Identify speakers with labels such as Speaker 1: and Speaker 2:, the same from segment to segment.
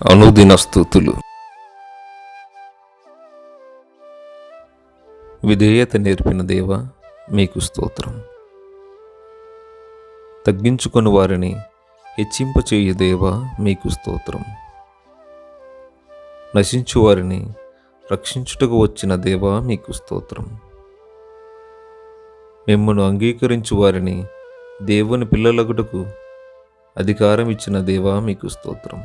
Speaker 1: అనుదిన స్తుతులు. విధేయత నేర్పిన దేవా మీకు స్తోత్రం. తగ్గించుకొని వారిని హెచ్చింపచేయు దేవా మీకు స్తోత్రం. నశించు వారిని రక్షించుటకు వచ్చిన దేవా మీకు స్తోత్రం. మిమ్మును అంగీకరించు వారిని దేవుని పిల్లలగుటకు అధికారం ఇచ్చిన దేవా మీకు స్తోత్రం.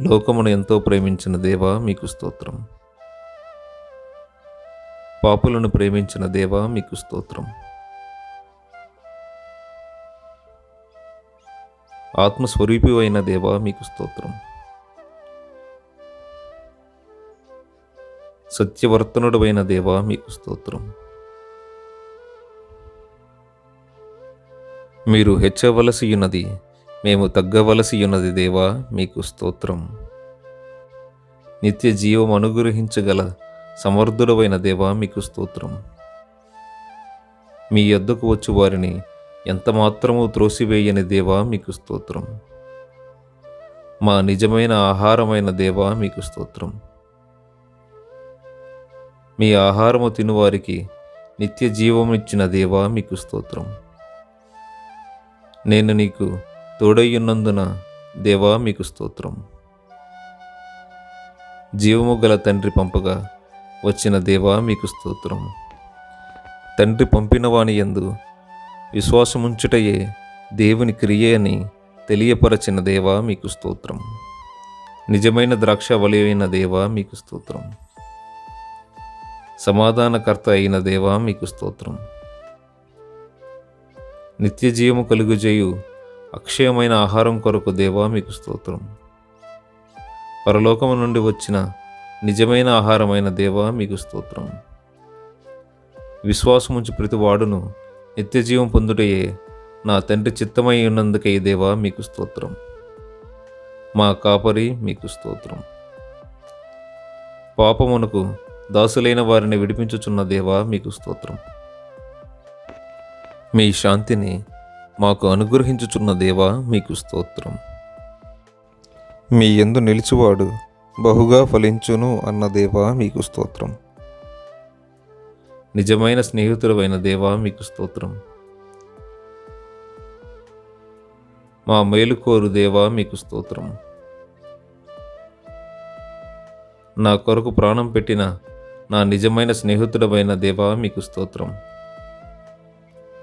Speaker 1: లోకమును ఎంతో ప్రేమించిన దేవా మీకు స్తోత్రం. పాపులను ప్రేమించిన దేవా మీకు స్తోత్రం. ఆత్మస్వరూపి అయిన దేవా మీకు స్తోత్రం. సత్యవర్తనుడు అయిన దేవా మీకు స్తోత్రం. మీరు హెచ్చవలసి ఉన్నది, మేము తగ్గవలసి ఉన్నది దేవా మీకు స్తోత్రం. నిత్య జీవం అనుగ్రహించగల సమర్థుడవైన దేవా మీకు స్తోత్రం. మీ యొద్దకు వచ్చు వారిని ఎంత మాత్రమూ త్రోసివేయని దేవా మీకు స్తోత్రం. మా నిజమైన ఆహారమైన దేవా మీకు స్తోత్రం. మీ ఆహారము తినువారికి నిత్య జీవమిచ్చిన దేవా మీకు స్తోత్రం. నేను నీకు తోడయ్యున్నందున దేవా మీకు స్తోత్రం. జీవము గల తండ్రి పంపగా వచ్చిన దేవా మీకు స్తోత్రం. తండ్రి పంపిన వాని యందు విశ్వాసముంచుటయే దేవుని క్రియ అని తెలియపరచిన దేవా మీకు స్తోత్రం. నిజమైన ద్రాక్షవల్లి అయిన దేవా మీకు స్తోత్రం. సమాధానకర్త అయిన దేవా మీకు స్తోత్రం. నిత్య జీవము కలుగుజేయు అక్షయమైన ఆహారం కొరకు దేవా మీకు స్తోత్రం. పరలోకము నుండి వచ్చిన నిజమైన ఆహారమైన దేవా మీకు స్తోత్రం. విశ్వాసముంచు ప్రతివాడును నిత్య జీవం పొందుటయే నా తండ్రి చిత్తమై ఉన్నందుకై దేవా మీకు స్తోత్రం. మా కాపరి మీకు స్తోత్రం. పాపమునకు దాసులైన వారిని విడిపించుచున్న దేవా మీకు స్తోత్రం. మీ శాంతిని మాకు అనుగ్రహించుచున్న దేవా మీకు స్తోత్రం. మీ యందు నిలిచివాడు బహుగా ఫలించును అన్న దేవా మీకు స్తోత్రం. నిజమైన స్నేహితుడైన దేవా మీకు స్తోత్రం. మా మేలు కోరు దేవా మీకు స్తోత్రం. నా కొరకు ప్రాణం పెట్టిన నా నిజమైన స్నేహితుడమైన దేవా మీకు స్తోత్రం.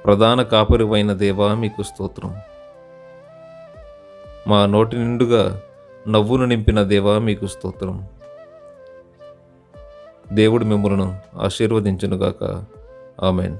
Speaker 1: ప్రధాన కాపరివైన దేవా మీకు స్తోత్రం. మా నోటి నిండుగా నవ్వును నింపిన దేవా మీకు స్తోత్రం. దేవుడు మిమ్మలను ఆశీర్వదించునుగాక. ఆమెన్.